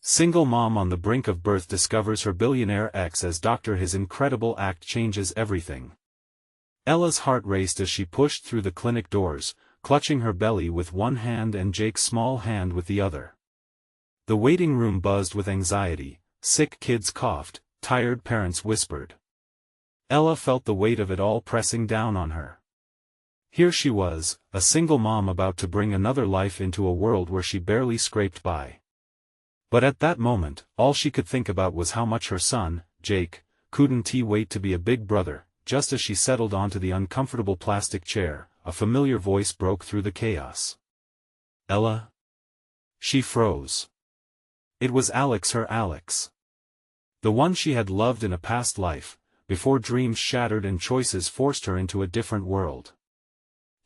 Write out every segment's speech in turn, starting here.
Single mom on the brink of birth discovers her billionaire ex as doctor. His incredible act changes everything. Ella's heart raced as she pushed through the clinic doors, clutching her belly with one hand and Jake's small hand with the other. The waiting room buzzed with anxiety, sick kids coughed, tired parents whispered. Ella felt the weight of it all pressing down on her. Here she was, a single mom about to bring another life into a world where she barely scraped by. But at that moment, all she could think about was how much her son, Jake, couldn't he wait to be a big brother. Just as she settled onto the uncomfortable plastic chair, a familiar voice broke through the chaos. Ella? She froze. It was Alex, her Alex. The one she had loved in a past life, before dreams shattered and choices forced her into a different world.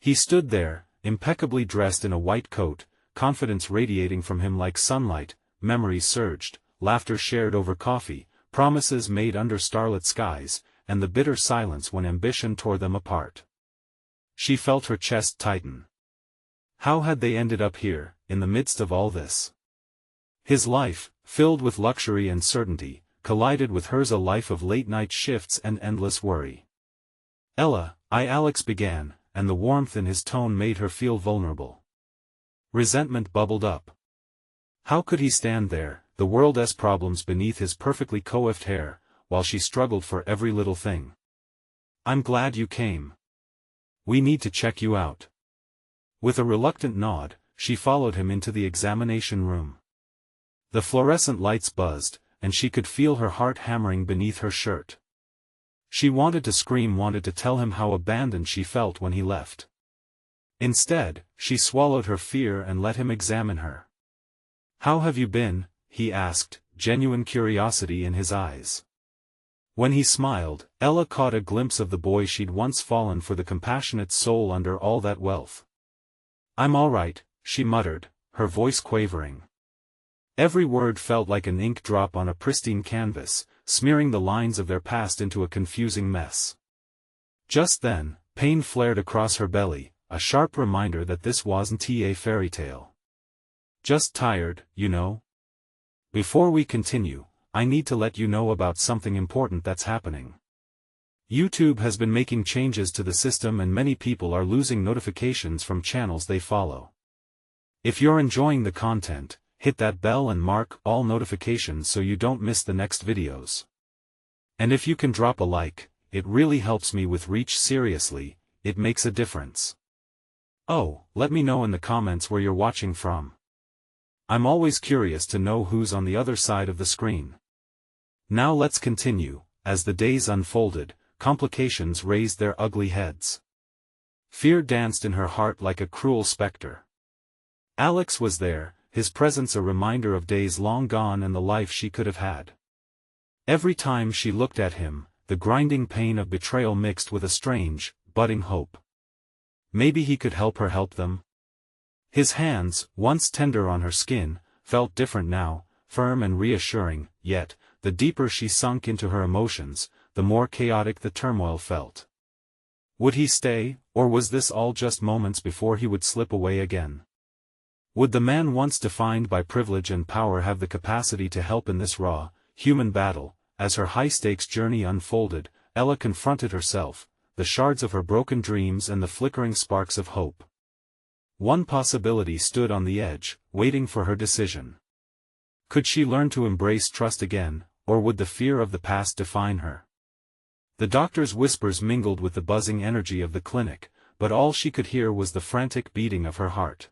He stood there, impeccably dressed in a white coat, confidence radiating from him like sunlight. Memories surged, laughter shared over coffee, promises made under starlit skies, and the bitter silence when ambition tore them apart. She felt her chest tighten. How had they ended up here, in the midst of all this? His life, filled with luxury and certainty, collided with hers, a life of late-night shifts and endless worry. Ella, Alex began, and the warmth in his tone made her feel vulnerable. Resentment bubbled up. How could he stand there, the world's problems beneath his perfectly coiffed hair, while she struggled for every little thing? I'm glad you came. We need to check you out. With a reluctant nod, she followed him into the examination room. The fluorescent lights buzzed, and she could feel her heart hammering beneath her shirt. She wanted to scream, wanted to tell him how abandoned she felt when he left. Instead, she swallowed her fear and let him examine her. How have you been? He asked, genuine curiosity in his eyes. When he smiled, Ella caught a glimpse of the boy she'd once fallen for, the compassionate soul under all that wealth. I'm all right, she muttered, her voice quavering. Every word felt like an ink drop on a pristine canvas, smearing the lines of their past into a confusing mess. Just then, pain flared across her belly, a sharp reminder that this wasn't a fairy tale. Just tired, you know? Before we continue, I need to let you know about something important that's happening. YouTube has been making changes to the system and many people are losing notifications from channels they follow. If you're enjoying the content, hit that bell and mark all notifications so you don't miss the next videos. And if you can drop a like, it really helps me with reach. Seriously, it makes a difference. Oh, let me know in the comments where you're watching from. I'm always curious to know who's on the other side of the screen. Now let's continue. As the days unfolded, complications raised their ugly heads. Fear danced in her heart like a cruel specter. Alex was there, his presence a reminder of days long gone and the life she could have had. Every time she looked at him, the grinding pain of betrayal mixed with a strange, budding hope. Maybe he could help her help them. His hands, once tender on her skin, felt different now, firm and reassuring, yet, the deeper she sunk into her emotions, the more chaotic the turmoil felt. Would he stay, or was this all just moments before he would slip away again? Would the man once defined by privilege and power have the capacity to help in this raw, human battle? As her high-stakes journey unfolded, Ella confronted herself, the shards of her broken dreams and the flickering sparks of hope. One possibility stood on the edge, waiting for her decision. Could she learn to embrace trust again, or would the fear of the past define her? The doctor's whispers mingled with the buzzing energy of the clinic, but all she could hear was the frantic beating of her heart.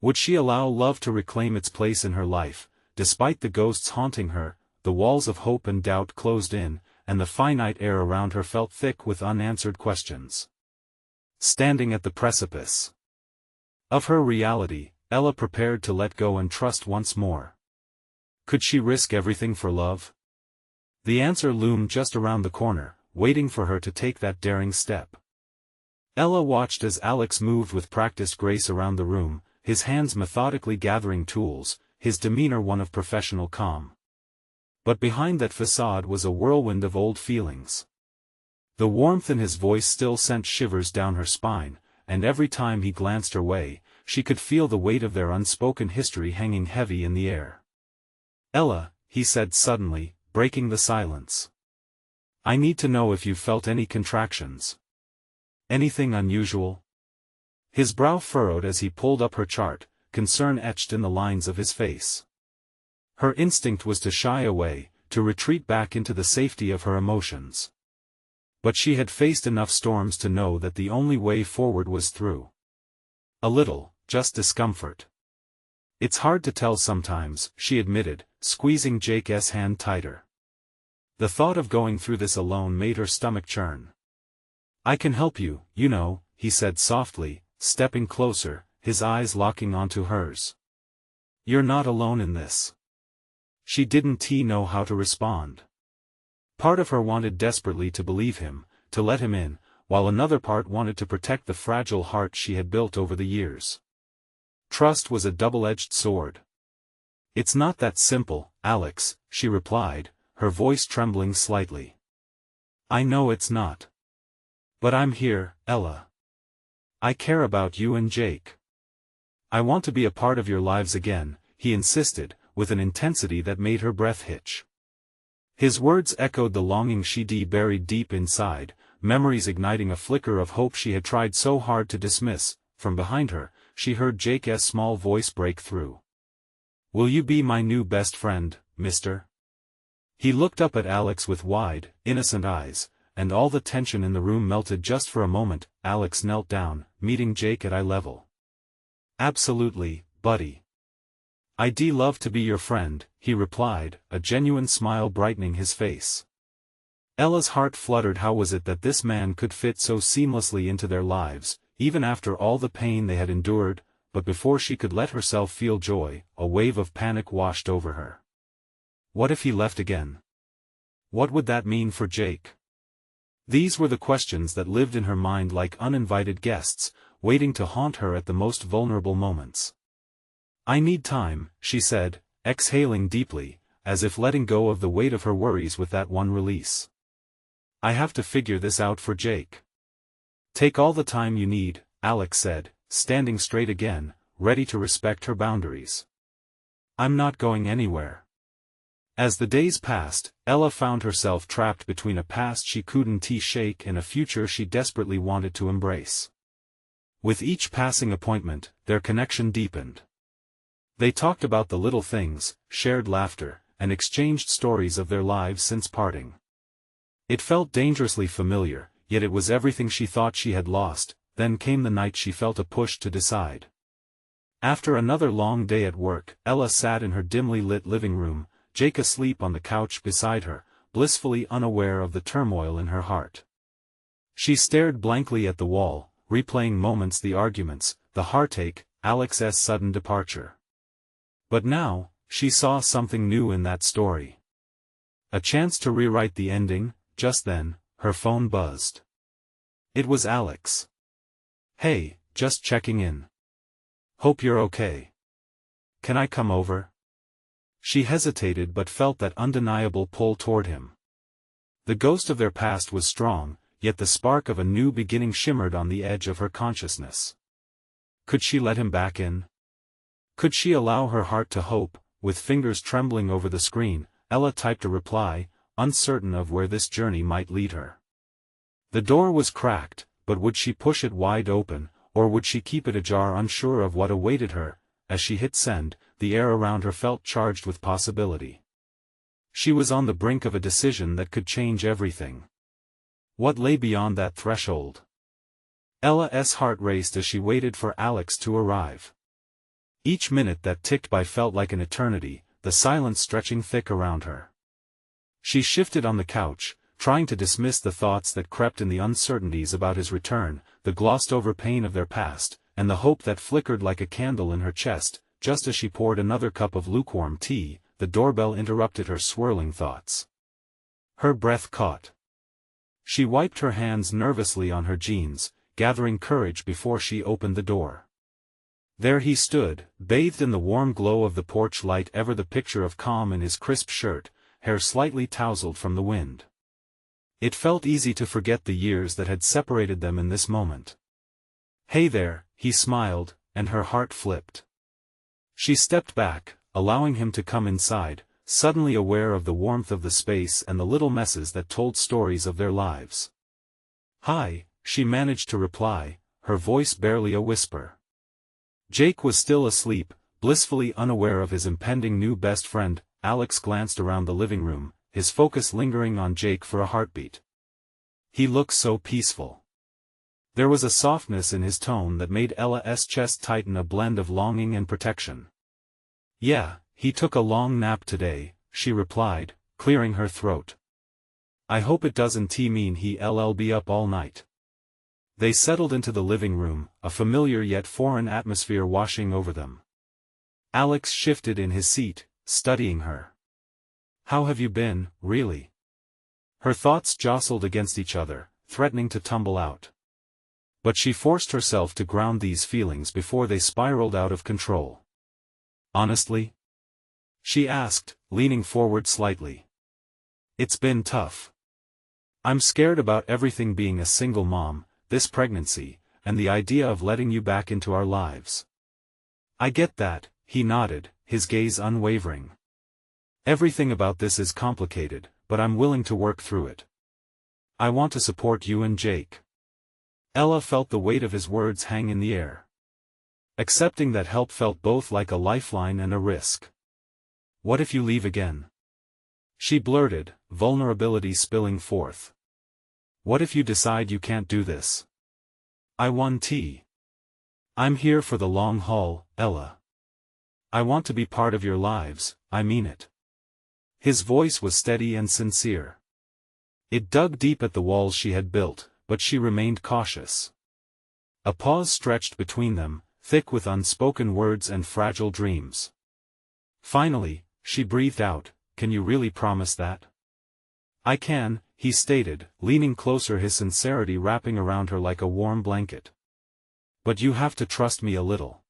Would she allow love to reclaim its place in her life? Despite the ghosts haunting her, the walls of hope and doubt closed in, and the finite air around her felt thick with unanswered questions. Standing at the precipice of her reality, Ella prepared to let go and trust once more. Could she risk everything for love? The answer loomed just around the corner, waiting for her to take that daring step. Ella watched as Alex moved with practiced grace around the room, his hands methodically gathering tools, his demeanor one of professional calm. But behind that facade was a whirlwind of old feelings. The warmth in his voice still sent shivers down her spine, and every time he glanced her way, she could feel the weight of their unspoken history hanging heavy in the air. Ella, he said suddenly, breaking the silence. I need to know if you've felt any contractions. Anything unusual? His brow furrowed as he pulled up her chart, concern etched in the lines of his face. Her instinct was to shy away, to retreat back into the safety of her emotions. But she had faced enough storms to know that the only way forward was through. A little, just discomfort. It's hard to tell sometimes, she admitted, squeezing Jake's hand tighter. The thought of going through this alone made her stomach churn. I can help you, you know, he said softly, stepping closer, his eyes locking onto hers. You're not alone in this. She didn't know how to respond. Part of her wanted desperately to believe him, to let him in, while another part wanted to protect the fragile heart she had built over the years. Trust was a double-edged sword. It's not that simple, Alex, she replied, her voice trembling slightly. I know it's not. But I'm here, Ella. I care about you and Jake. I want to be a part of your lives again, he insisted, with an intensity that made her breath hitch. His words echoed the longing she'd buried deep inside, memories igniting a flicker of hope she had tried so hard to dismiss. From behind her, she heard Jake's small voice break through. Will you be my new best friend, mister? He looked up at Alex with wide, innocent eyes, and all the tension in the room melted just for a moment. Alex knelt down, meeting Jake at eye level. Absolutely, buddy. I'd love to be your friend, he replied, a genuine smile brightening his face. Ella's heart fluttered. How was it that this man could fit so seamlessly into their lives, even after all the pain they had endured? But before she could let herself feel joy, a wave of panic washed over her. What if he left again? What would that mean for Jake? These were the questions that lived in her mind like uninvited guests, waiting to haunt her at the most vulnerable moments. I need time, she said, exhaling deeply, as if letting go of the weight of her worries with that one release. I have to figure this out for Jake. Take all the time you need, Alex said, standing straight again, ready to respect her boundaries. I'm not going anywhere. As the days passed, Ella found herself trapped between a past she couldn't shake and a future she desperately wanted to embrace. With each passing appointment, their connection deepened. They talked about the little things, shared laughter, and exchanged stories of their lives since parting. It felt dangerously familiar, yet it was everything she thought she had lost. Then came the night she felt a push to decide. After another long day at work, Ella sat in her dimly lit living room, Jake asleep on the couch beside her, blissfully unaware of the turmoil in her heart. She stared blankly at the wall, replaying moments, the arguments, the heartache, Alex's sudden departure. But now, she saw something new in that story. A chance to rewrite the ending. Just then, her phone buzzed. It was Alex. Hey, just checking in. Hope you're okay. Can I come over? She hesitated but felt that undeniable pull toward him. The ghost of their past was strong, yet the spark of a new beginning shimmered on the edge of her consciousness. Could she let him back in? Could she allow her heart to hope? With fingers trembling over the screen, Ella typed a reply, uncertain of where this journey might lead her. The door was cracked, but would she push it wide open, or would she keep it ajar, unsure of what awaited her? As she hit send, the air around her felt charged with possibility. She was on the brink of a decision that could change everything. What lay beyond that threshold? Ella's heart raced as she waited for Alex to arrive. Each minute that ticked by felt like an eternity, the silence stretching thick around her. She shifted on the couch, trying to dismiss the thoughts that crept in, the uncertainties about his return, the glossed-over pain of their past, and the hope that flickered like a candle in her chest. Just as she poured another cup of lukewarm tea, the doorbell interrupted her swirling thoughts. Her breath caught. She wiped her hands nervously on her jeans, gathering courage before she opened the door. There he stood, bathed in the warm glow of the porch light, ever the picture of calm in his crisp shirt, hair slightly tousled from the wind. It felt easy to forget the years that had separated them in this moment. Hey there, he smiled, and her heart flipped. She stepped back, allowing him to come inside, suddenly aware of the warmth of the space and the little messes that told stories of their lives. "Hi," she managed to reply, her voice barely a whisper. Jake was still asleep, blissfully unaware of his impending new best friend. Alex glanced around the living room, his focus lingering on Jake for a heartbeat. He looked so peaceful. There was a softness in his tone that made Ella's chest tighten, a blend of longing and protection. "Yeah, he took a long nap today," she replied, clearing her throat. "I hope it doesn't mean he'll be up all night." They settled into the living room, a familiar yet foreign atmosphere washing over them. Alex shifted in his seat, studying her. "How have you been, really?" Her thoughts jostled against each other, threatening to tumble out. But she forced herself to ground these feelings before they spiraled out of control. "Honestly?" she asked, leaning forward slightly. "It's been tough. I'm scared about everything, being a single mom, this pregnancy, and the idea of letting you back into our lives." "I get that," he nodded, his gaze unwavering. "Everything about this is complicated, but I'm willing to work through it. I want to support you and Jake." Ella felt the weight of his words hang in the air. Accepting that help felt both like a lifeline and a risk. "What if you leave again?" she blurted, vulnerability spilling forth. "What if you decide you can't do this?" I'm here for the long haul, Ella. I want to be part of your lives, I mean it." His voice was steady and sincere. It dug deep at the walls she had built, but she remained cautious. A pause stretched between them, thick with unspoken words and fragile dreams. Finally, she breathed out, "Can you really promise that?" "I can," he stated, leaning closer, his sincerity wrapping around her like a warm blanket. "But you have to trust me a little.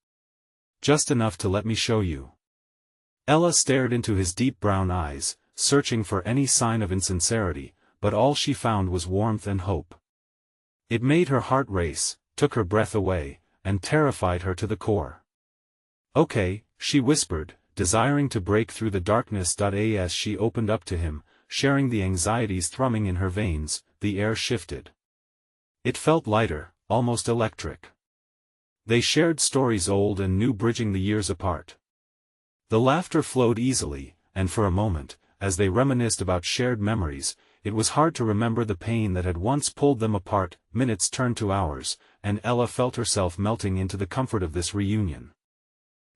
Just enough to let me show you." Ella stared into his deep brown eyes, searching for any sign of insincerity, but all she found was warmth and hope. It made her heart race, took her breath away, and terrified her to the core. "Okay," she whispered, desiring to break through the darkness. As she opened up to him, sharing the anxieties thrumming in her veins, the air shifted. It felt lighter, almost electric. They shared stories old and new, bridging the years apart. The laughter flowed easily, and for a moment, as they reminisced about shared memories, it was hard to remember the pain that had once pulled them apart. Minutes turned to hours, and Ella felt herself melting into the comfort of this reunion.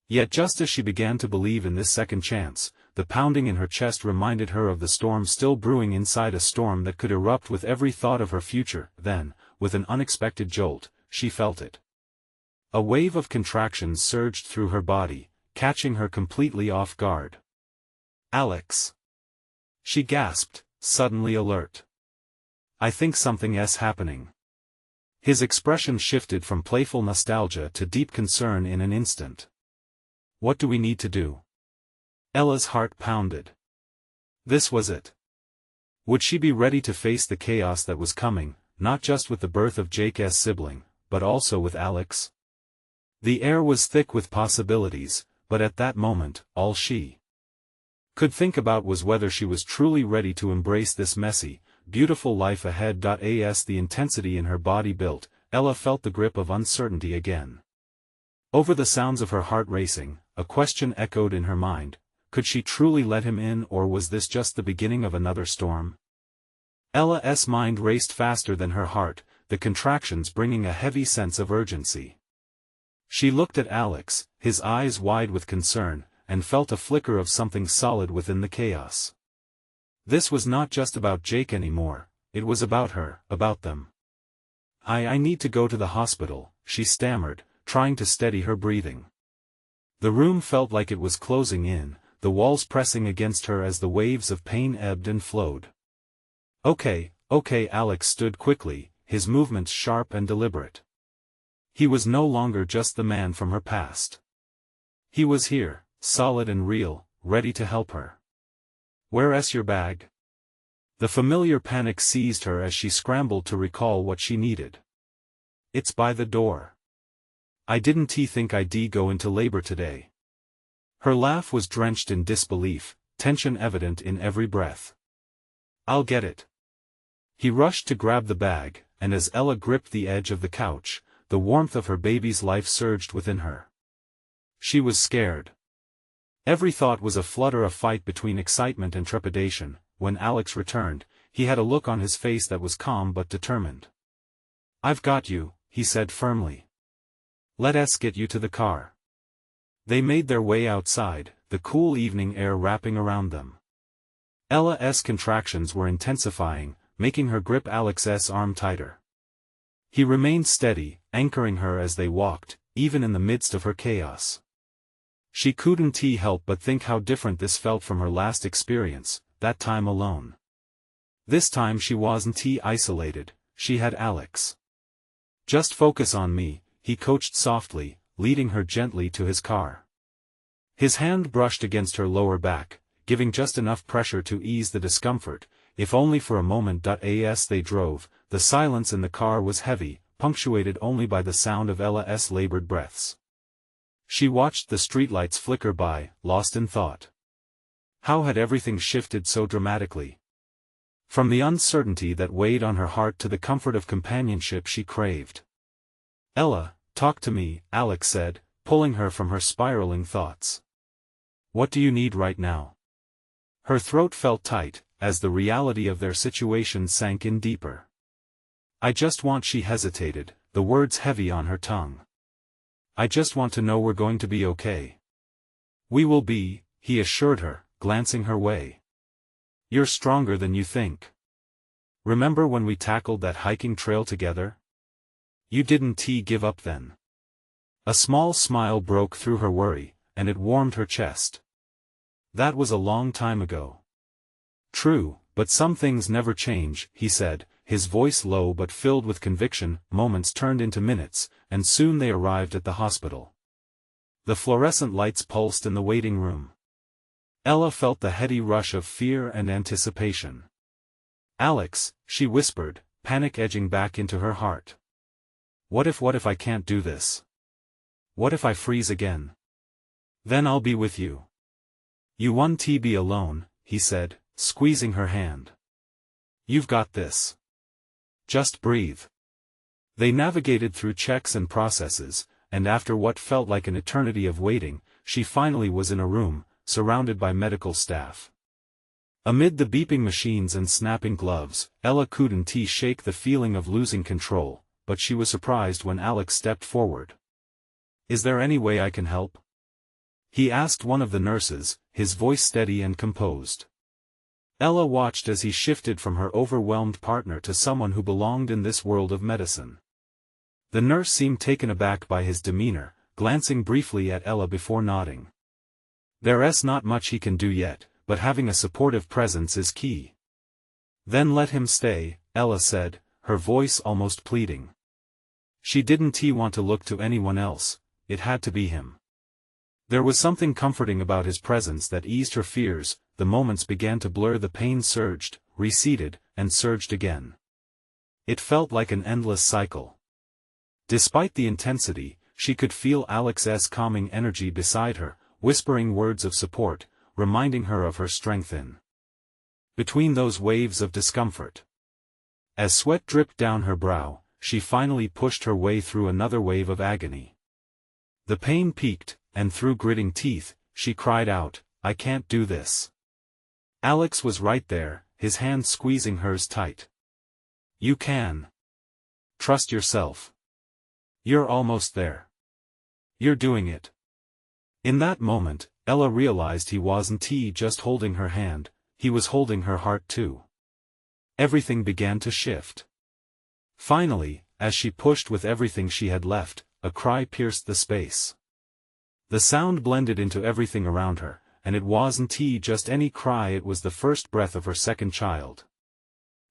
Yet just as she began to believe in this second chance, the pounding in her chest reminded her of the storm still brewing inside, a storm that could erupt with every thought of her future. Then, with an unexpected jolt, she felt it. A wave of contractions surged through her body, catching her completely off guard. "Alex!" she gasped, suddenly alert. "I think something's happening." His expression shifted from playful nostalgia to deep concern in an instant. "What do we need to do?" Ella's heart pounded. This was it. Would she be ready to face the chaos that was coming, not just with the birth of Jake's sibling, but also with Alex? The air was thick with possibilities, but at that moment, all she could think about was whether she was truly ready to embrace this messy, beautiful life ahead. As the intensity in her body built, Ella felt the grip of uncertainty again. Over the sounds of her heart racing, a question echoed in her mind: could she truly let him in, or was this just the beginning of another storm? Ella's mind raced faster than her heart, the contractions bringing a heavy sense of urgency. She looked at Alex, his eyes wide with concern, and felt a flicker of something solid within the chaos. This was not just about Jake anymore, it was about her, about them. I need to go to the hospital," she stammered, trying to steady her breathing. The room felt like it was closing in, the walls pressing against her as the waves of pain ebbed and flowed. Okay, Alex stood quickly, his movements sharp and deliberate. He was no longer just the man from her past. He was here, solid and real, ready to help her. "Where's your bag?" The familiar panic seized her as she scrambled to recall what she needed. "It's by the door. I didn't think I'd go into labor today." Her laugh was drenched in disbelief, tension evident in every breath. "I'll get it." He rushed to grab the bag, and as Ella gripped the edge of the couch, the warmth of her baby's life surged within her. She was scared. Every thought was a flutter, a fight between excitement and trepidation. When Alex returned, he had a look on his face that was calm but determined. "I've got you," he said firmly. "Let us get you to the car." They made their way outside, the cool evening air wrapping around them. Ella's contractions were intensifying, making her grip Alex's arm tighter. He remained steady, anchoring her as they walked, even in the midst of her chaos. She couldn't help but think how different this felt from her last experience, that time alone. This time she wasn't isolated, she had Alex. "Just focus on me," he coached softly, leading her gently to his car. His hand brushed against her lower back, giving just enough pressure to ease the discomfort, if only for a moment. As they drove, the silence in the car was heavy, punctuated only by the sound of Ella's labored breaths. She watched the streetlights flicker by, lost in thought. How had everything shifted so dramatically? From the uncertainty that weighed on her heart to the comfort of companionship she craved. "Ella, talk to me," Alex said, pulling her from her spiraling thoughts. "What do you need right now?" Her throat felt tight, as the reality of their situation sank in deeper. "I just want," she hesitated, the words heavy on her tongue. "I just want to know we're going to be okay." "We will be," he assured her, glancing her way. "You're stronger than you think. Remember when we tackled that hiking trail together? You didn't give up then." A small smile broke through her worry, and it warmed her chest. "That was a long time ago." "True, but some things never change," he said, his voice low but filled with conviction. Moments turned into minutes, and soon they arrived at the hospital. The fluorescent lights pulsed in the waiting room. Ella felt the heady rush of fear and anticipation. "Alex," she whispered, panic edging back into her heart. What if I can't do this? What if I freeze again? Then I'll be with you." "You won't be alone," he said, squeezing her hand. "You've got this. Just breathe." They navigated through checks and processes, and after what felt like an eternity of waiting, she finally was in a room, surrounded by medical staff. Amid the beeping machines and snapping gloves, Ella couldn't shake the feeling of losing control, but she was surprised when Alex stepped forward. "Is there any way I can help?" he asked one of the nurses, his voice steady and composed. Ella watched as he shifted from her overwhelmed partner to someone who belonged in this world of medicine. The nurse seemed taken aback by his demeanor, glancing briefly at Ella before nodding. "There's not much he can do yet, but having a supportive presence is key." "Then let him stay," Ella said, her voice almost pleading. She didn't want to look to anyone else, it had to be him. There was something comforting about his presence that eased her fears. The moments began to blur, the pain surged, receded, and surged again. It felt like an endless cycle. Despite the intensity, she could feel Alex's calming energy beside her, whispering words of support, reminding her of her strength in between those waves of discomfort. As sweat dripped down her brow, she finally pushed her way through another wave of agony. The pain peaked, and through gritting teeth, she cried out, "I can't do this." Alex was right there, his hand squeezing hers tight. "You can. Trust yourself. You're almost there. You're doing it." In that moment, Ella realized he wasn't just holding her hand, he was holding her heart too. Everything began to shift. Finally, as she pushed with everything she had left, a cry pierced the space. The sound blended into everything around her, and it wasn't just any cry, it was the first breath of her second child.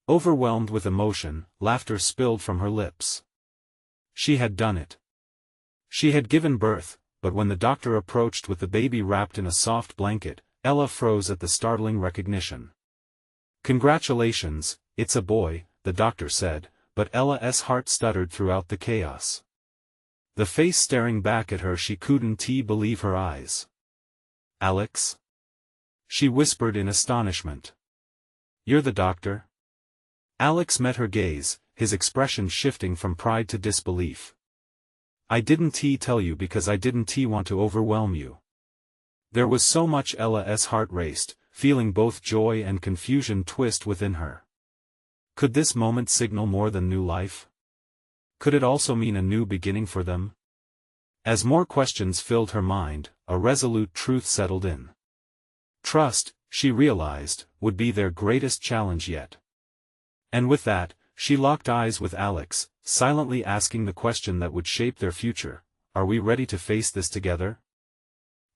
Overwhelmed with emotion, laughter spilled from her lips. She had done it. She had given birth, but when the doctor approached with the baby wrapped in a soft blanket, Ella froze at the startling recognition. "Congratulations, it's a boy," the doctor said, but Ella's heart stuttered throughout the chaos. The face staring back at her, she couldn't believe her eyes. "Alex?" she whispered in astonishment. You're the doctor? Alex met her gaze, his expression shifting from pride to disbelief. I didn't tell you because I didn't want to overwhelm you. There was so much. Ella's heart raced, feeling both joy and confusion twist within her. Could this moment signal more than new life? Could it also mean a new beginning for them? As more questions filled her mind, a resolute truth settled in. Trust, she realized, would be their greatest challenge yet. And with that, she locked eyes with Alex, silently asking the question that would shape their future: are we ready to face this together?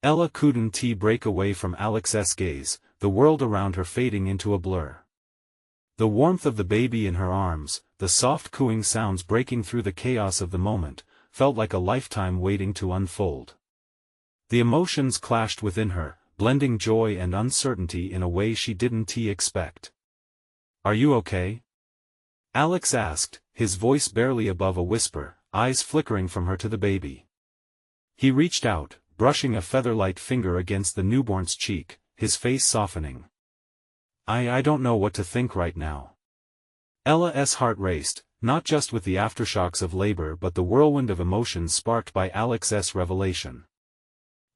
Ella couldn't break away from Alex's gaze, the world around her fading into a blur. The warmth of the baby in her arms, the soft cooing sounds breaking through the chaos of the moment, felt like a lifetime waiting to unfold. The emotions clashed within her, blending joy and uncertainty in a way she didn't expect. Are you okay? Alex asked, his voice barely above a whisper, eyes flickering from her to the baby. He reached out, brushing a feather-light finger against the newborn's cheek, his face softening. I don't know what to think right now. Ella's heart raced, not just with the aftershocks of labor but the whirlwind of emotions sparked by Alex's revelation.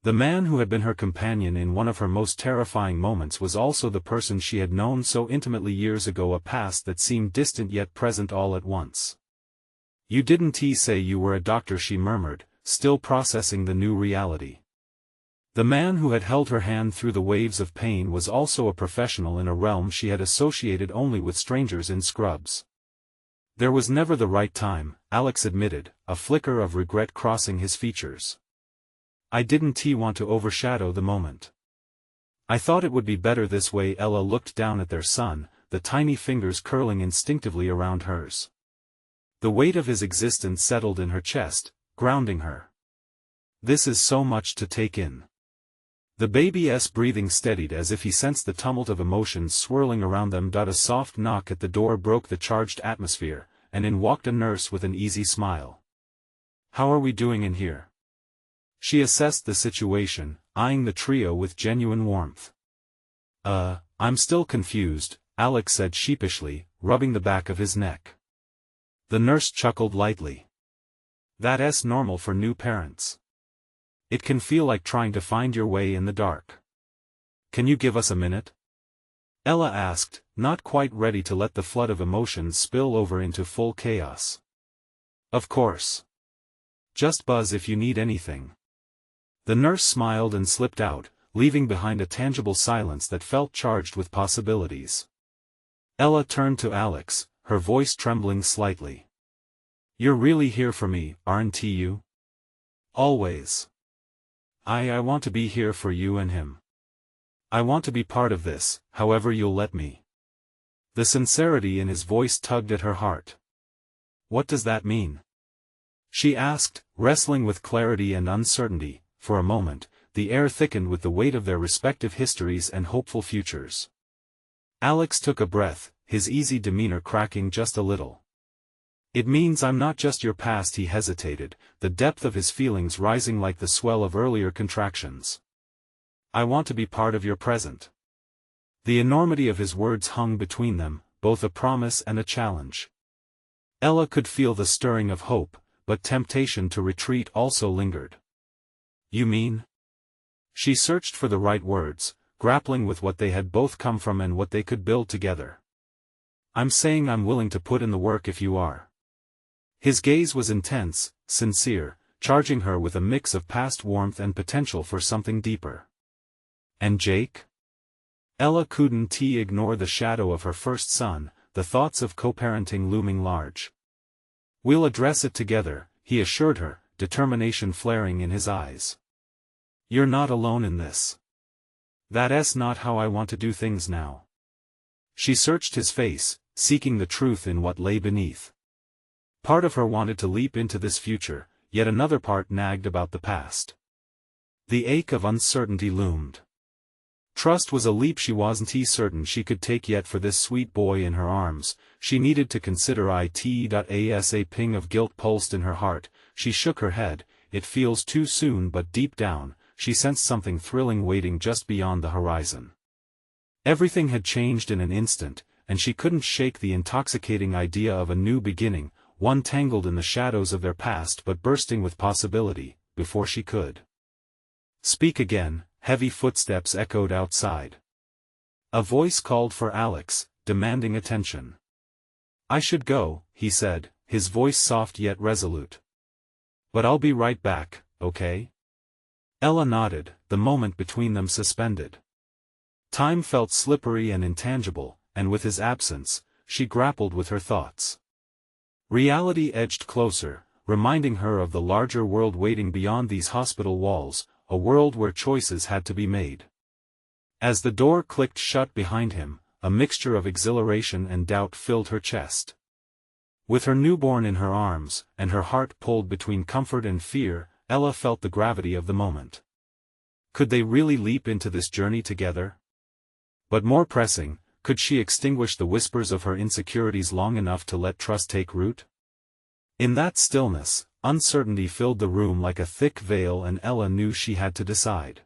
The man who had been her companion in one of her most terrifying moments was also the person she had known so intimately years ago, a past that seemed distant yet present all at once. You didn't say you were a doctor, she murmured, still processing the new reality. The man who had held her hand through the waves of pain was also a professional in a realm she had associated only with strangers in scrubs. There was never the right time, Alex admitted, a flicker of regret crossing his features. I didn't want to overshadow the moment. I thought it would be better this way. Ella looked down at their son, the tiny fingers curling instinctively around hers. The weight of his existence settled in her chest, grounding her. This is so much to take in. The baby's breathing steadied as if he sensed the tumult of emotions swirling around them. A soft knock at the door broke the charged atmosphere, and in walked a nurse with an easy smile. How are we doing in here? She assessed the situation, eyeing the trio with genuine warmth. I'm still confused, Alex said sheepishly, rubbing the back of his neck. The nurse chuckled lightly. That's normal for new parents. It can feel like trying to find your way in the dark. Can you give us a minute? Ella asked, not quite ready to let the flood of emotions spill over into full chaos. Of course. Just buzz if you need anything. The nurse smiled and slipped out, leaving behind a tangible silence that felt charged with possibilities. Ella turned to Alex, her voice trembling slightly. You're really here for me, aren't you? Always. I want to be here for you and him. I want to be part of this, however you'll let me. The sincerity in his voice tugged at her heart. What does that mean? She asked, wrestling with clarity and uncertainty. For a moment, the air thickened with the weight of their respective histories and hopeful futures. Alex took a breath, his easy demeanor cracking just a little. It means I'm not just your past. He hesitated, the depth of his feelings rising like the swell of earlier contractions. I want to be part of your present. The enormity of his words hung between them, both a promise and a challenge. Ella could feel the stirring of hope, but temptation to retreat also lingered. You mean? She searched for the right words, grappling with what they had both come from and what they could build together. I'm saying I'm willing to put in the work if you are. His gaze was intense, sincere, charging her with a mix of past warmth and potential for something deeper. And Jake? Ella couldn't ignore the shadow of her first son, the thoughts of co-parenting looming large. We'll address it together, he assured her, determination flaring in his eyes. You're not alone in this. That's not how I want to do things now. She searched his face, seeking the truth in what lay beneath. Part of her wanted to leap into this future, yet another part nagged about the past. The ache of uncertainty loomed. Trust was a leap she wasn't certain she could take yet for this sweet boy in her arms. She needed to consider it. As a ping of guilt pulsed in her heart, she shook her head. It feels too soon, but deep down, she sensed something thrilling waiting just beyond the horizon. Everything had changed in an instant, and she couldn't shake the intoxicating idea of a new beginning, one tangled in the shadows of their past but bursting with possibility, before she could speak again. Heavy footsteps echoed outside. A voice called for Alex, demanding attention. "I should go," he said, his voice soft yet resolute. "But I'll be right back, okay?" Ella nodded, the moment between them suspended. Time felt slippery and intangible, and with his absence, she grappled with her thoughts. Reality edged closer, reminding her of the larger world waiting beyond these hospital walls, a world where choices had to be made. As the door clicked shut behind him, a mixture of exhilaration and doubt filled her chest. With her newborn in her arms, and her heart pulled between comfort and fear, Ella felt the gravity of the moment. Could they really leap into this journey together? But more pressing, could she extinguish the whispers of her insecurities long enough to let trust take root? In that stillness, uncertainty filled the room like a thick veil, and Ella knew she had to decide.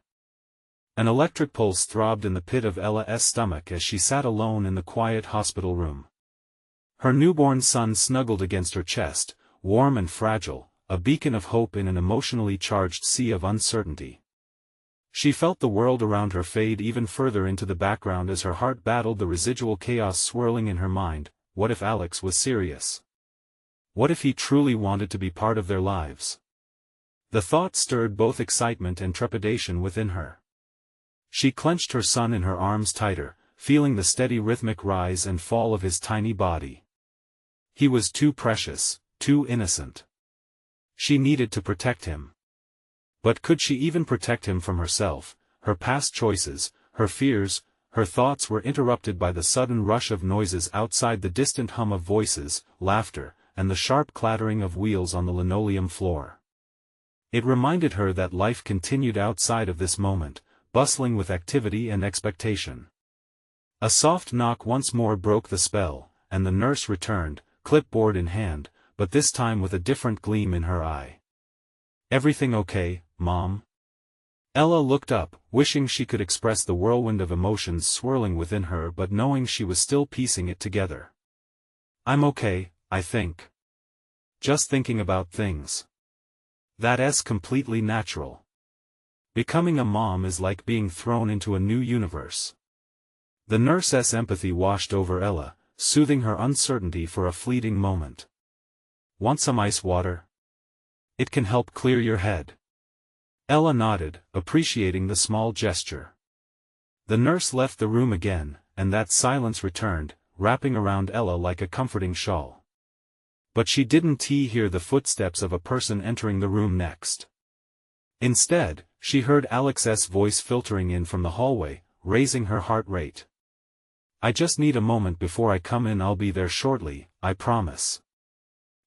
An electric pulse throbbed in the pit of Ella's stomach as she sat alone in the quiet hospital room. Her newborn son snuggled against her chest, warm and fragile, a beacon of hope in an emotionally charged sea of uncertainty. She felt the world around her fade even further into the background as her heart battled the residual chaos swirling in her mind. What if Alex was serious? What if he truly wanted to be part of their lives? The thought stirred both excitement and trepidation within her. She clenched her son in her arms tighter, feeling the steady rhythmic rise and fall of his tiny body. He was too precious, too innocent. She needed to protect him. But could she even protect him from herself, her past choices, her fears? Her thoughts were interrupted by the sudden rush of noises outside, the distant hum of voices, laughter, and the sharp clattering of wheels on the linoleum floor. It reminded her that life continued outside of this moment, bustling with activity and expectation. A soft knock once more broke the spell, and the nurse returned, clipboard in hand, but this time with a different gleam in her eye. "Everything okay, Mom?" Ella looked up, wishing she could express the whirlwind of emotions swirling within her but knowing she was still piecing it together. "I'm okay, I think. Just thinking about things. That's completely natural. Becoming a mom is like being thrown into a new universe." The nurse's empathy washed over Ella, soothing her uncertainty for a fleeting moment. "Want some ice water? It can help clear your head." Ella nodded, appreciating the small gesture. The nurse left the room again, and that silence returned, wrapping around Ella like a comforting shawl. But she didn't hear the footsteps of a person entering the room next. Instead, she heard Alex's voice filtering in from the hallway, raising her heart rate. "I just need a moment before I come in. I'll be there shortly, I promise."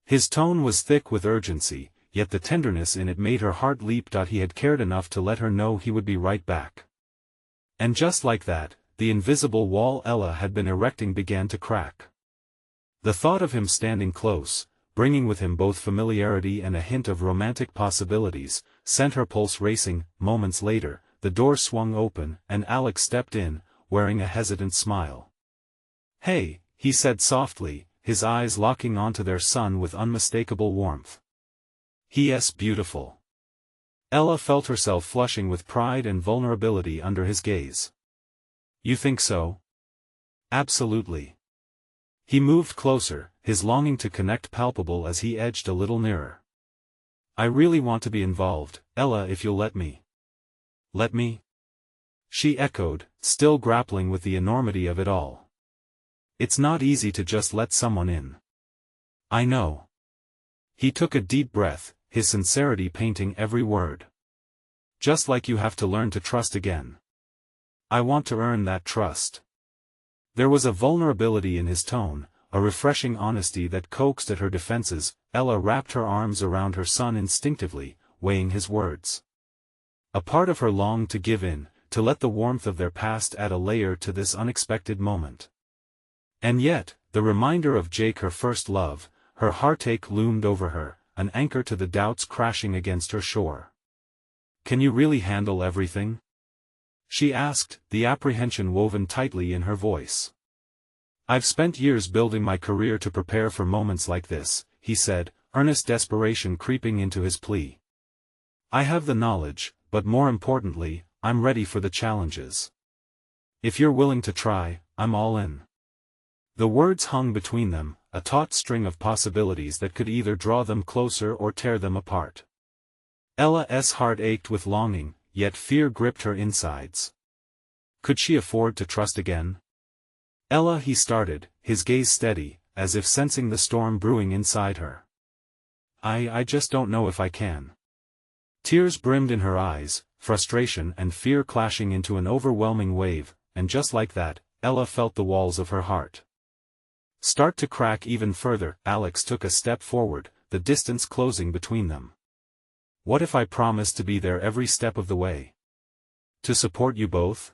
His tone was thick with urgency, yet the tenderness in it made her heart leap. He had cared enough to let her know he would be right back. And just like that, the invisible wall Ella had been erecting began to crack. The thought of him standing close, bringing with him both familiarity and a hint of romantic possibilities, sent her pulse racing. Moments later, the door swung open, and Alex stepped in, wearing a hesitant smile. "Hey," he said softly, his eyes locking onto their son with unmistakable warmth. "He's beautiful." Ella felt herself flushing with pride and vulnerability under his gaze. "You think so?" "Absolutely." He moved closer, his longing to connect palpable as he edged a little nearer. "I really want to be involved, Ella, if you'll let me." "Let me?" she echoed, still grappling with the enormity of it all. "It's not easy to just let someone in." "I know." He took a deep breath, his sincerity painting every word. "Just like you have to learn to trust again. I want to earn that trust." There was a vulnerability in his tone, a refreshing honesty that coaxed at her defenses. Ella wrapped her arms around her son instinctively, weighing his words. A part of her longed to give in, to let the warmth of their past add a layer to this unexpected moment. And yet, the reminder of Jake, her first love, her heartache loomed over her, an anchor to the doubts crashing against her shore. "Can you really handle everything?" she asked, the apprehension woven tightly in her voice. I've spent years building my career to prepare for moments like this, he said, earnest desperation creeping into his plea. I have the knowledge, but more importantly, I'm ready for the challenges. If you're willing to try, I'm all in. The words hung between them, a taut string of possibilities that could either draw them closer or tear them apart. Ella's heart ached with longing, yet fear gripped her insides. Could she afford to trust again? Ella, he started, his gaze steady, as if sensing the storm brewing inside her. I just don't know if I can. Tears brimmed in her eyes, frustration and fear clashing into an overwhelming wave, and just like that, Ella felt the walls of her heart start to crack even further. Alex took a step forward, the distance closing between them. What if I promised to be there every step of the way? To support you both?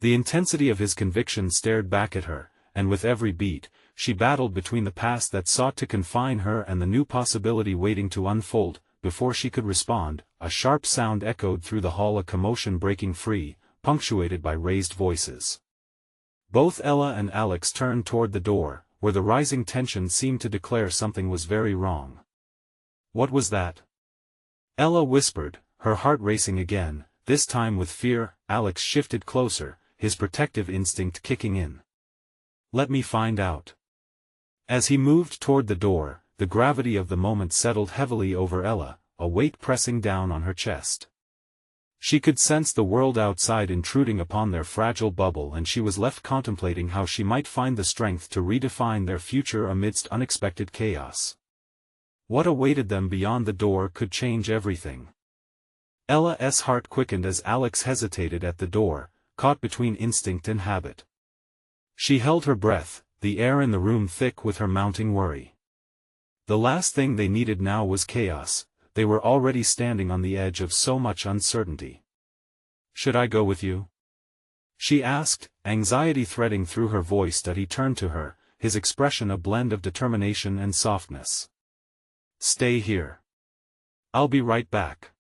The intensity of his conviction stared back at her, and with every beat, she battled between the past that sought to confine her and the new possibility waiting to unfold. Before she could respond, a sharp sound echoed through the hall, a commotion breaking free, punctuated by raised voices. Both Ella and Alex turned toward the door, where the rising tension seemed to declare something was very wrong. What was that? Ella whispered, her heart racing again, this time with fear. Alex shifted closer, his protective instinct kicking in. Let me find out. As he moved toward the door, the gravity of the moment settled heavily over Ella, a weight pressing down on her chest. She could sense the world outside intruding upon their fragile bubble, and she was left contemplating how she might find the strength to redefine their future amidst unexpected chaos. What awaited them beyond the door could change everything. Ella's heart quickened as Alex hesitated at the door, caught between instinct and habit. She held her breath, the air in the room thick with her mounting worry. The last thing they needed now was chaos. They were already standing on the edge of so much uncertainty. Should I go with you? She asked, anxiety threading through her voice. That he turned to her, his expression a blend of determination and softness. Stay here. I'll be right back.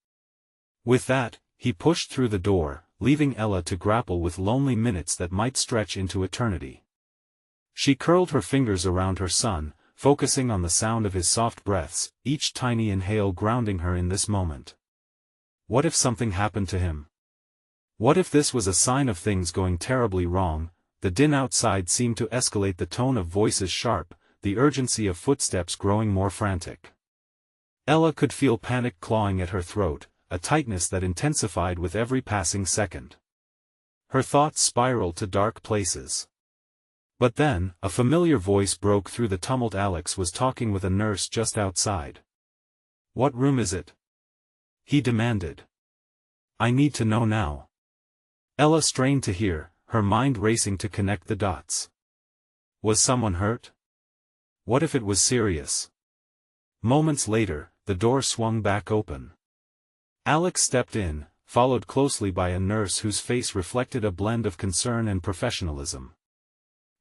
With that, he pushed through the door, leaving Ella to grapple with lonely minutes that might stretch into eternity. She curled her fingers around her son, focusing on the sound of his soft breaths, each tiny inhale grounding her in this moment. What if something happened to him? What if this was a sign of things going terribly wrong? The din outside seemed to escalate, the tone of voices sharp, the urgency of footsteps growing more frantic. Ella could feel panic clawing at her throat, a tightness that intensified with every passing second. Her thoughts spiraled to dark places. But then, a familiar voice broke through the tumult. Alex was talking with a nurse just outside. What room is it? He demanded. I need to know now. Ella strained to hear, her mind racing to connect the dots. Was someone hurt? What if it was serious? Moments later, the door swung back open. Alex stepped in, followed closely by a nurse whose face reflected a blend of concern and professionalism.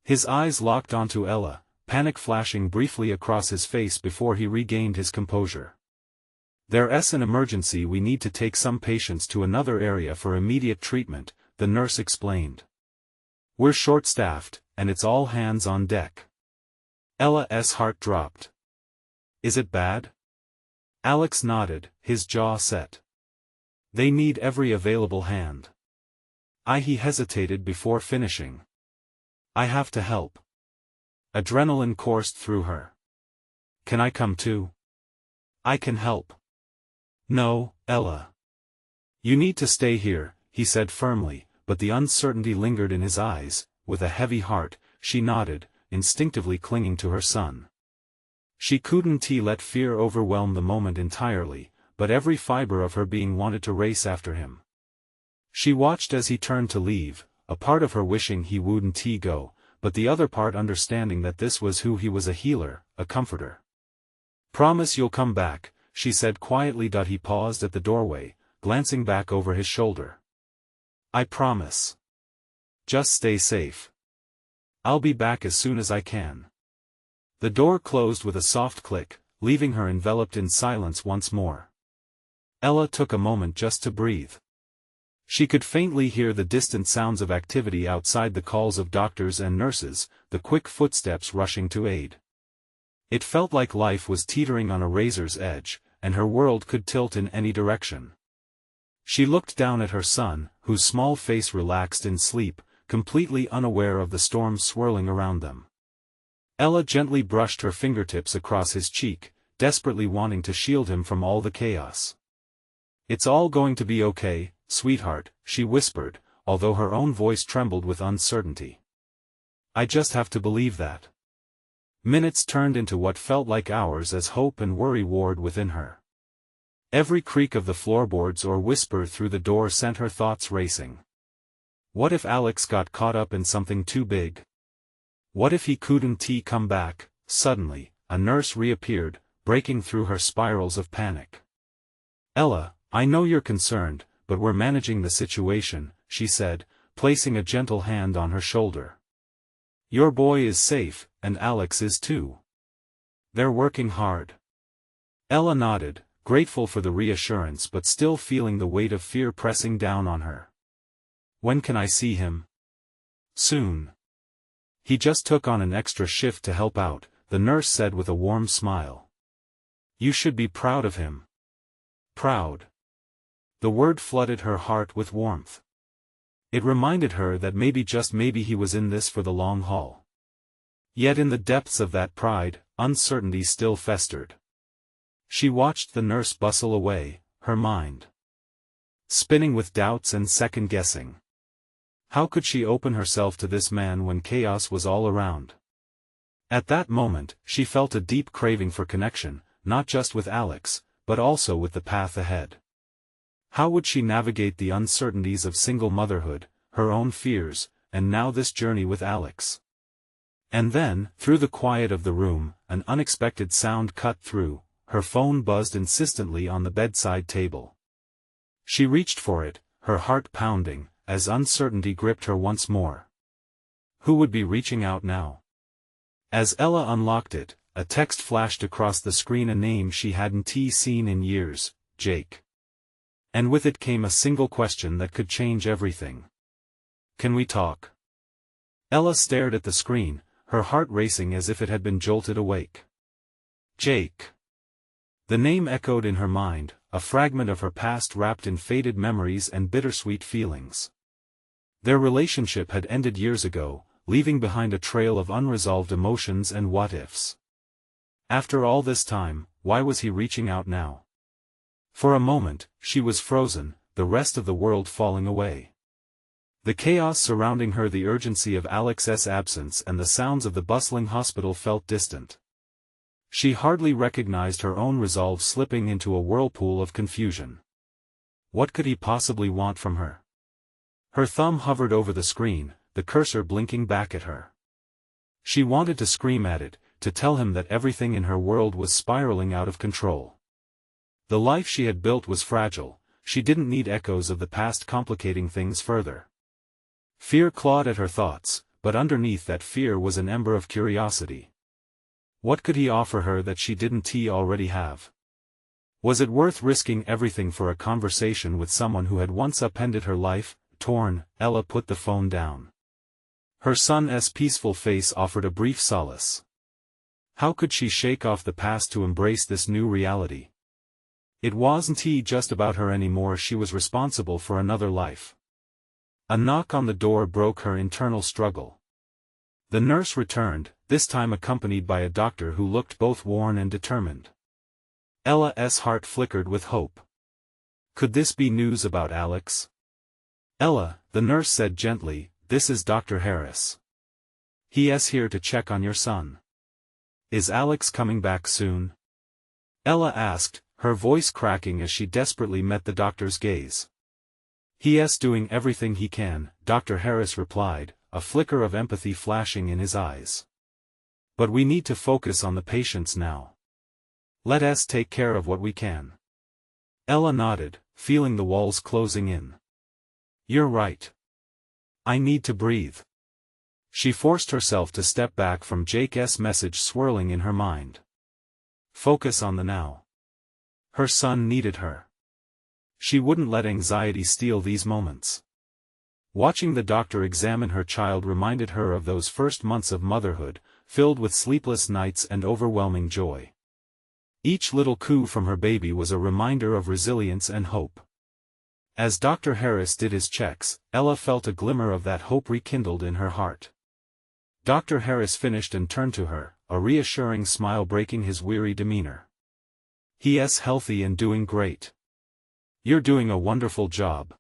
His eyes locked onto Ella, panic flashing briefly across his face before he regained his composure. There's an emergency. We need to take some patients to another area for immediate treatment, the nurse explained. We're short-staffed, and it's all hands on deck. Ella's heart dropped. Is it bad? Alex nodded, his jaw set. They need every available hand. He hesitated before finishing. I have to help. Adrenaline coursed through her. Can I come too? I can help. No, Ella. You need to stay here, he said firmly, but the uncertainty lingered in his eyes. With a heavy heart, she nodded, instinctively clinging to her son. She couldn't let fear overwhelm the moment entirely, but every fiber of her being wanted to race after him. She watched as he turned to leave, a part of her wishing he wouldn't go, but the other part understanding that this was who he was, a healer, a comforter. Promise you'll come back, she said quietly. He paused at the doorway, glancing back over his shoulder. I promise. Just stay safe. I'll be back as soon as I can. The door closed with a soft click, leaving her enveloped in silence once more. Ella took a moment just to breathe. She could faintly hear the distant sounds of activity outside, the calls of doctors and nurses, the quick footsteps rushing to aid. It felt like life was teetering on a razor's edge, and her world could tilt in any direction. She looked down at her son, whose small face relaxed in sleep, completely unaware of the storm swirling around them. Ella gently brushed her fingertips across his cheek, desperately wanting to shield him from all the chaos. "It's all going to be okay, sweetheart," she whispered, although her own voice trembled with uncertainty. "I just have to believe that." Minutes turned into what felt like hours as hope and worry warred within her. Every creak of the floorboards or whisper through the door sent her thoughts racing. What if Alex got caught up in something too big? What if he couldn't come back? Suddenly, a nurse reappeared, breaking through her spirals of panic. "Ella, I know you're concerned, but we're managing the situation," she said, placing a gentle hand on her shoulder. "Your boy is safe, and Alex is too. They're working hard." Ella nodded, grateful for the reassurance but still feeling the weight of fear pressing down on her. "When can I see him?" "Soon. He just took on an extra shift to help out," the nurse said with a warm smile. "You should be proud of him." Proud. The word flooded her heart with warmth. It reminded her that maybe, just maybe, he was in this for the long haul. Yet in the depths of that pride, uncertainty still festered. She watched the nurse bustle away, her mind spinning with doubts and second-guessing. How could she open herself to this man when chaos was all around? At that moment, she felt a deep craving for connection, not just with Alex, but also with the path ahead. How would she navigate the uncertainties of single motherhood, her own fears, and now this journey with Alex? And then, through the quiet of the room, an unexpected sound cut through. Her phone buzzed insistently on the bedside table. She reached for it, her heart pounding, as uncertainty gripped her once more. Who would be reaching out now? As Ella unlocked it, a text flashed across the screen, a name she hadn't seen in years: Jake. And with it came a single question that could change everything. "Can we talk?" Ella stared at the screen, her heart racing as if it had been jolted awake. Jake. The name echoed in her mind, a fragment of her past wrapped in faded memories and bittersweet feelings. Their relationship had ended years ago, leaving behind a trail of unresolved emotions and what-ifs. After all this time, why was he reaching out now? For a moment, she was frozen, the rest of the world falling away. The chaos surrounding her, the urgency of Alex's absence, and the sounds of the bustling hospital felt distant. She hardly recognized her own resolve slipping into a whirlpool of confusion. What could he possibly want from her? Her thumb hovered over the screen, the cursor blinking back at her. She wanted to scream at it, to tell him that everything in her world was spiraling out of control. The life she had built was fragile, she didn't need echoes of the past complicating things further. Fear clawed at her thoughts, but underneath that fear was an ember of curiosity. What could he offer her that she didn't already have? Was it worth risking everything for a conversation with someone who had once upended her life? Torn, Ella put the phone down. Her son's peaceful face offered a brief solace. How could she shake off the past to embrace this new reality? It wasn't just about her anymore, she was responsible for another life. A knock on the door broke her internal struggle. The nurse returned, this time accompanied by a doctor who looked both worn and determined. Ella's heart flickered with hope. Could this be news about Alex? "Ella," the nurse said gently, "this is Dr. Harris. He's here to check on your son." "Is Alex coming back soon?" Ella asked, her voice cracking as she desperately met the doctor's gaze. "He's doing everything he can," Dr. Harris replied, a flicker of empathy flashing in his eyes. "But we need to focus on the patients now. Let us take care of what we can." Ella nodded, feeling the walls closing in. "You're right. I need to breathe." She forced herself to step back from Jake's message swirling in her mind. Focus on the now. Her son needed her. She wouldn't let anxiety steal these moments. Watching the doctor examine her child reminded her of those first months of motherhood, filled with sleepless nights and overwhelming joy. Each little coo from her baby was a reminder of resilience and hope. As Dr. Harris did his checks, Ella felt a glimmer of that hope rekindled in her heart. Dr. Harris finished and turned to her, a reassuring smile breaking his weary demeanor. "He's healthy and doing great. You're doing a wonderful job."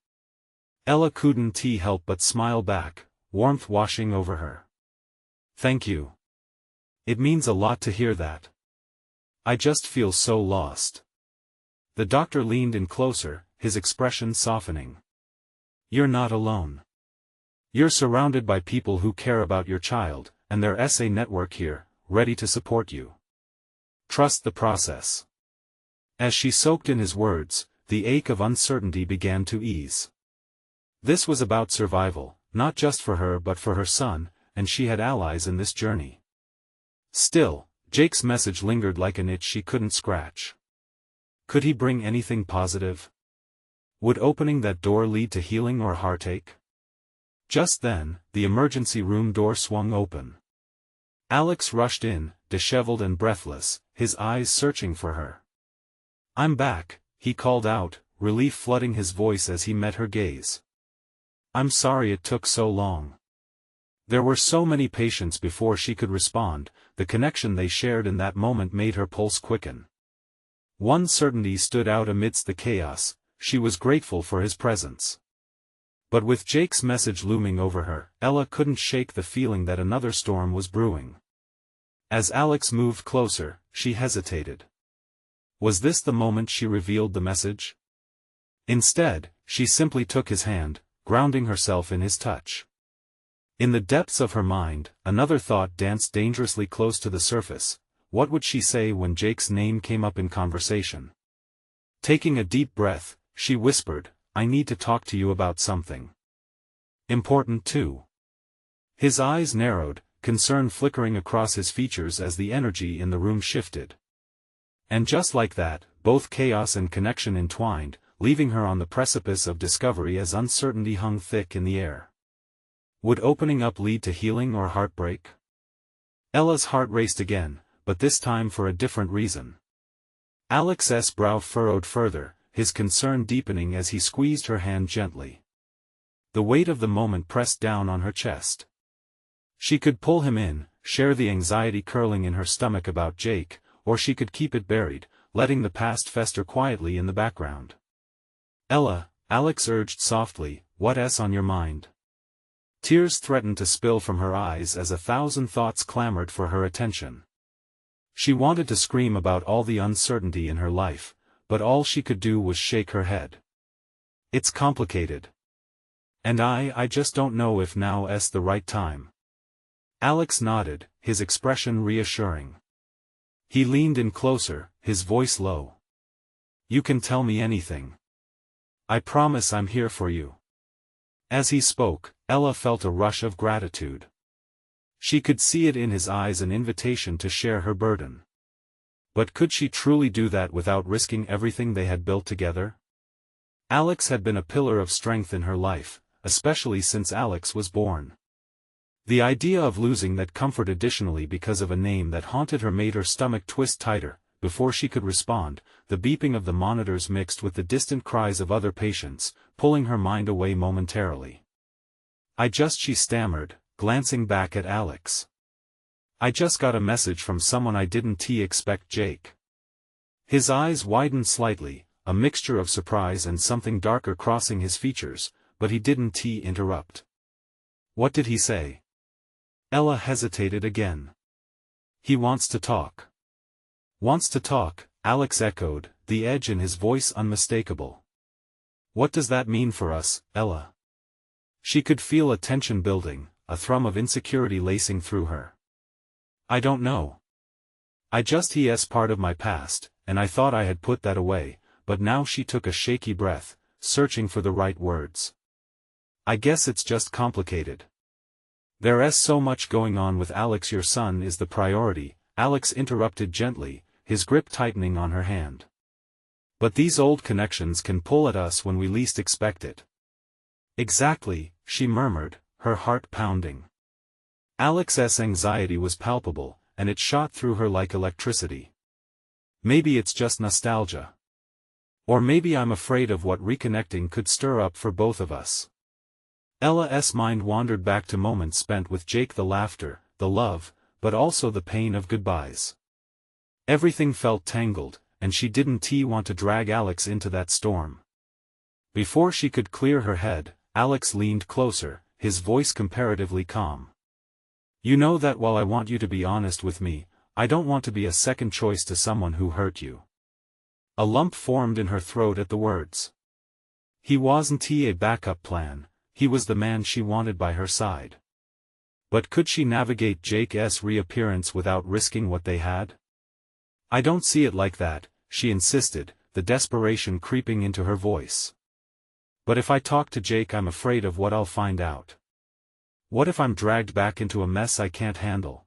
Ella couldn't help but smile back, warmth washing over her. "Thank you. It means a lot to hear that. I just feel so lost." The doctor leaned in closer, his expression softening. "You're not alone. You're surrounded by people who care about your child, and there's a network here, ready to support you. Trust the process." As she soaked in his words, the ache of uncertainty began to ease. This was about survival, not just for her but for her son, and she had allies in this journey. Still, Jake's message lingered like an itch she couldn't scratch. Could he bring anything positive? Would opening that door lead to healing or heartache? Just then, the emergency room door swung open. Alex rushed in, disheveled and breathless, his eyes searching for her. "I'm back," he called out, relief flooding his voice as he met her gaze. "I'm sorry it took so long." There were so many patients before she could respond, the connection they shared in that moment made her pulse quicken. One certainty stood out amidst the chaos: she was grateful for his presence. But with Jake's message looming over her, Ella couldn't shake the feeling that another storm was brewing. As Alex moved closer, she hesitated. Was this the moment she revealed the message? Instead, she simply took his hand, grounding herself in his touch. In the depths of her mind, another thought danced dangerously close to the surface: what would she say when Jake's name came up in conversation? Taking a deep breath, she whispered, "I need to talk to you about something important too." His eyes narrowed, concern flickering across his features as the energy in the room shifted. And just like that, both chaos and connection entwined, leaving her on the precipice of discovery as uncertainty hung thick in the air. Would opening up lead to healing or heartbreak? Ella's heart raced again, but this time for a different reason. Alex's brow furrowed further, his concern deepening as he squeezed her hand gently. The weight of the moment pressed down on her chest. She could pull him in, share the anxiety curling in her stomach about Jake, or she could keep it buried, letting the past fester quietly in the background. "Ella," Alex urged softly, "what's on your mind?" Tears threatened to spill from her eyes as 1,000 thoughts clamored for her attention. She wanted to scream about all the uncertainty in her life, but all she could do was shake her head. "It's complicated. And I just don't know if now's the right time." Alex nodded, his expression reassuring. He leaned in closer, his voice low. "You can tell me anything. I promise I'm here for you." As he spoke, Ella felt a rush of gratitude. She could see it in his eyes, an invitation to share her burden. But could she truly do that without risking everything they had built together? Alex had been a pillar of strength in her life, especially since Alex was born. The idea of losing that comfort additionally because of a name that haunted her made her stomach twist tighter. Before she could respond, the beeping of the monitors mixed with the distant cries of other patients, pulling her mind away momentarily. She stammered, glancing back at Alex. "I just got a message from someone I didn't expect, Jake." His eyes widened slightly, a mixture of surprise and something darker crossing his features, but he didn't interrupt. "What did he say?" Ella hesitated again. "He wants to talk." "Wants to talk," Alex echoed, the edge in his voice unmistakable. "What does that mean for us, Ella?" She could feel a tension building, a thrum of insecurity lacing through her. "I don't know. He's part of my past, and I thought I had put that away," but now she took a shaky breath, searching for the right words. "I guess it's just complicated. There's so much going on with Alex. Your son is the priority," Alex interrupted gently, his grip tightening on her hand. But these old connections can pull at us when we least expect it. Exactly, she murmured, her heart pounding. Alex's anxiety was palpable, and it shot through her like electricity. Maybe it's just nostalgia. Or maybe I'm afraid of what reconnecting could stir up for both of us. Ella's mind wandered back to moments spent with Jake, the laughter, the love, but also the pain of goodbyes. Everything felt tangled, and she didn't want to drag Alex into that storm. Before she could clear her head, Alex leaned closer, his voice comparatively calm. You know that while I want you to be honest with me, I don't want to be a second choice to someone who hurt you. A lump formed in her throat at the words. He wasn't a backup plan, he was the man she wanted by her side. But could she navigate Jake's reappearance without risking what they had? I don't see it like that, she insisted, the desperation creeping into her voice. But if I talk to Jake, I'm afraid of what I'll find out. What if I'm dragged back into a mess I can't handle?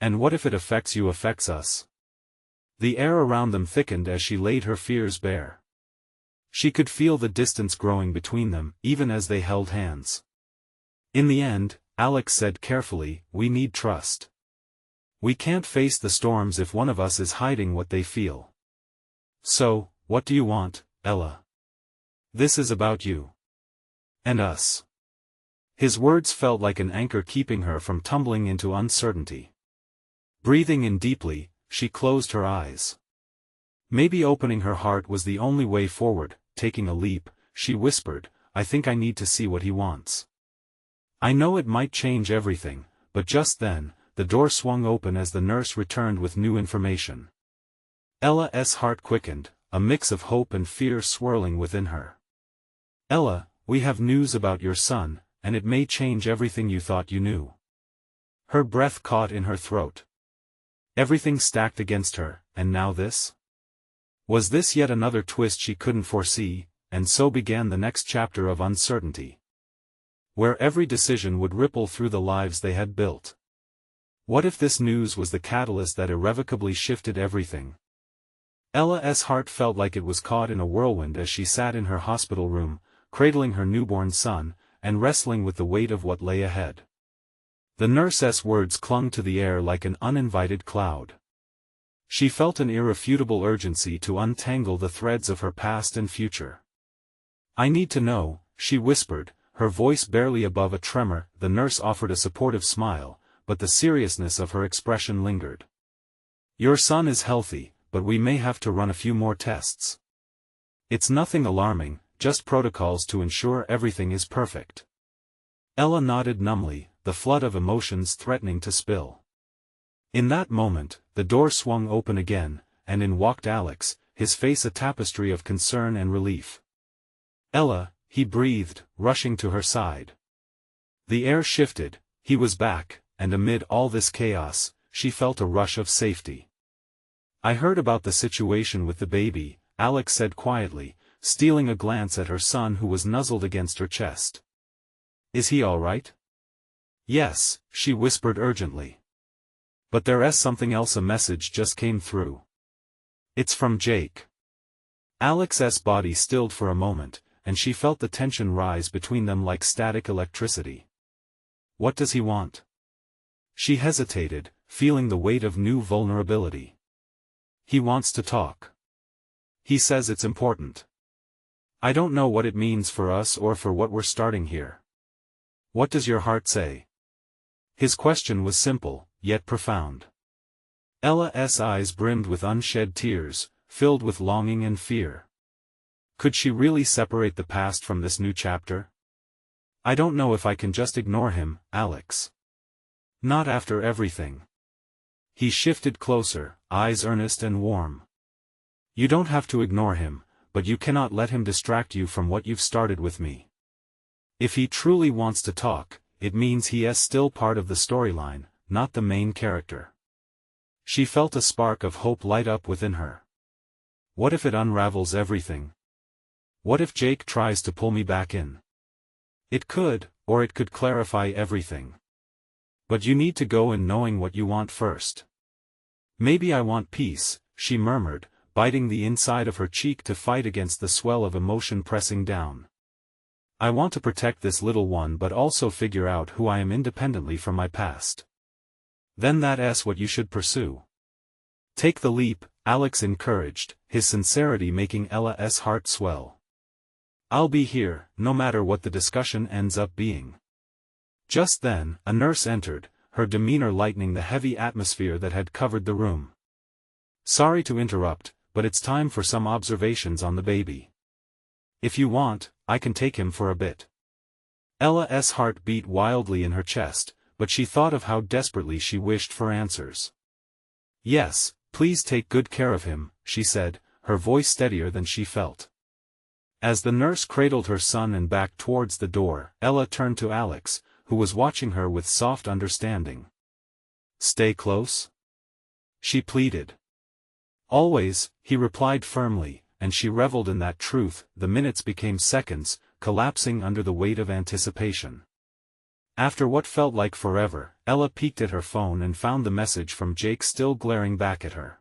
And what if it affects us? The air around them thickened as she laid her fears bare. She could feel the distance growing between them, even as they held hands. In the end, Alex said carefully, we need trust. We can't face the storms if one of us is hiding what they feel. So, what do you want, Ella? This is about you. And us. His words felt like an anchor keeping her from tumbling into uncertainty. Breathing in deeply, she closed her eyes. Maybe opening her heart was the only way forward. Taking a leap, she whispered, I think I need to see what he wants. I know it might change everything, but just then, the door swung open as the nurse returned with new information. Ella's heart quickened, a mix of hope and fear swirling within her. Ella, we have news about your son, and it may change everything you thought you knew. Her breath caught in her throat. Everything stacked against her, and now this? Was this yet another twist she couldn't foresee? And so began the next chapter of uncertainty, where every decision would ripple through the lives they had built. What if this news was the catalyst that irrevocably shifted everything? Ella's heart felt like it was caught in a whirlwind as she sat in her hospital room, cradling her newborn son, and wrestling with the weight of what lay ahead. The nurse's words clung to the air like an uninvited cloud. She felt an irrefutable urgency to untangle the threads of her past and future. I need to know, she whispered, her voice barely above a tremor. The nurse offered a supportive smile, but the seriousness of her expression lingered. Your son is healthy, but we may have to run a few more tests. It's nothing alarming, just protocols to ensure everything is perfect. Ella nodded numbly, the flood of emotions threatening to spill. In that moment, the door swung open again, and in walked Alex, his face a tapestry of concern and relief. Ella, he breathed, rushing to her side. The air shifted, he was back, and amid all this chaos, she felt a rush of safety. I heard about the situation with the baby, Alex said quietly, stealing a glance at her son who was nuzzled against her chest. Is he all right? Yes, she whispered urgently. But there's something else. A message just came through. It's from Jake. Alex's body stilled for a moment, and she felt the tension rise between them like static electricity. What does he want? She hesitated, feeling the weight of new vulnerability. He wants to talk. He says it's important. I don't know what it means for us or for what we're starting here. What does your heart say? His question was simple, yet profound. Ella's eyes brimmed with unshed tears, filled with longing and fear. Could she really separate the past from this new chapter? I don't know if I can just ignore him, Alex. Not after everything. He shifted closer, eyes earnest and warm. You don't have to ignore him, but you cannot let him distract you from what you've started with me. If he truly wants to talk, it means he is still part of the storyline, not the main character. She felt a spark of hope light up within her. What if it unravels everything? What if Jake tries to pull me back in? It could, or it could clarify everything. But you need to go in knowing what you want first. Maybe I want peace, she murmured, biting the inside of her cheek to fight against the swell of emotion pressing down. I want to protect this little one but also figure out who I am independently from my past. Then that's what you should pursue. Take the leap, Alex encouraged, his sincerity making Ella's heart swell. I'll be here, no matter what the discussion ends up being. Just then, a nurse entered, her demeanor lightening the heavy atmosphere that had covered the room. Sorry to interrupt, but it's time for some observations on the baby. If you want, I can take him for a bit. Ella's heart beat wildly in her chest, but she thought of how desperately she wished for answers. Yes, please take good care of him, she said, her voice steadier than she felt. As the nurse cradled her son and backed towards the door, Ella turned to Alex, who was watching her with soft understanding. Stay close? She pleaded. Always, he replied firmly, and she reveled in that truth. The minutes became seconds, collapsing under the weight of anticipation. After what felt like forever, Ella peeked at her phone and found the message from Jake still glaring back at her.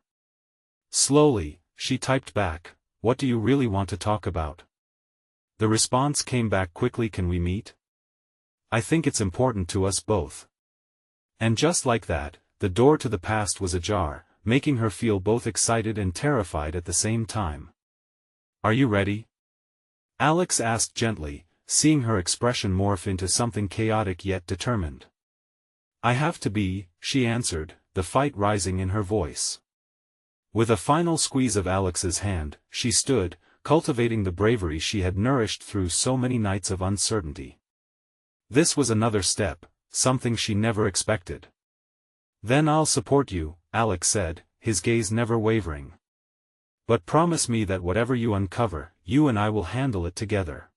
Slowly, she typed back, "What do you really want to talk about?" The response came back quickly, "Can we meet? I think it's important to us both." And just like that, the door to the past was ajar, making her feel both excited and terrified at the same time. Are you ready? Alex asked gently, seeing her expression morph into something chaotic yet determined. I have to be, she answered, the fight rising in her voice. With a final squeeze of Alex's hand, she stood, cultivating the bravery she had nourished through so many nights of uncertainty. This was another step, something she never expected. Then I'll support you, Alex said, his gaze never wavering. But promise me that whatever you uncover, you and I will handle it together.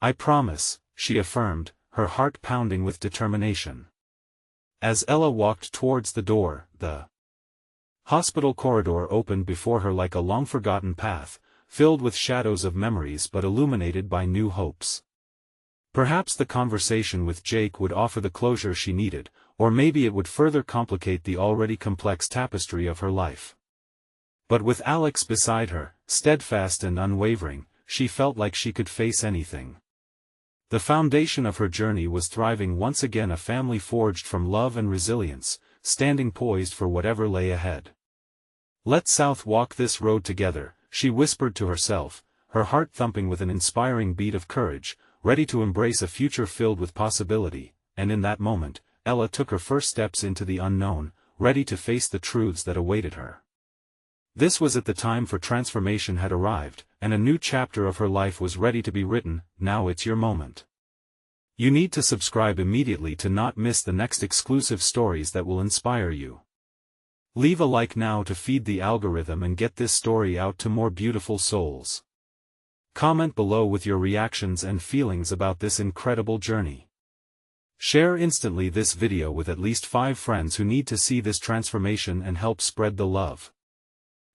I promise, she affirmed, her heart pounding with determination. As Ella walked towards the door, the hospital corridor opened before her like a long-forgotten path, filled with shadows of memories but illuminated by new hopes. Perhaps the conversation with Jake would offer the closure she needed, or maybe it would further complicate the already complex tapestry of her life. But with Alex beside her, steadfast and unwavering, she felt like she could face anything. The foundation of her journey was thriving once again, a family forged from love and resilience, standing poised for whatever lay ahead. Let's South walk this road together, she whispered to herself, her heart thumping with an inspiring beat of courage, ready to embrace a future filled with possibility, and in that moment, Ella took her first steps into the unknown, ready to face the truths that awaited her. This was at the time for transformation had arrived, and a new chapter of her life was ready to be written. Now it's your moment. You need to subscribe immediately to not miss the next exclusive stories that will inspire you. Leave a like now to feed the algorithm and get this story out to more beautiful souls. Comment below with your reactions and feelings about this incredible journey. Share instantly this video with at least 5 friends who need to see this transformation and help spread the love.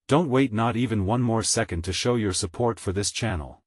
Don't wait not even one more second to show your support for this channel.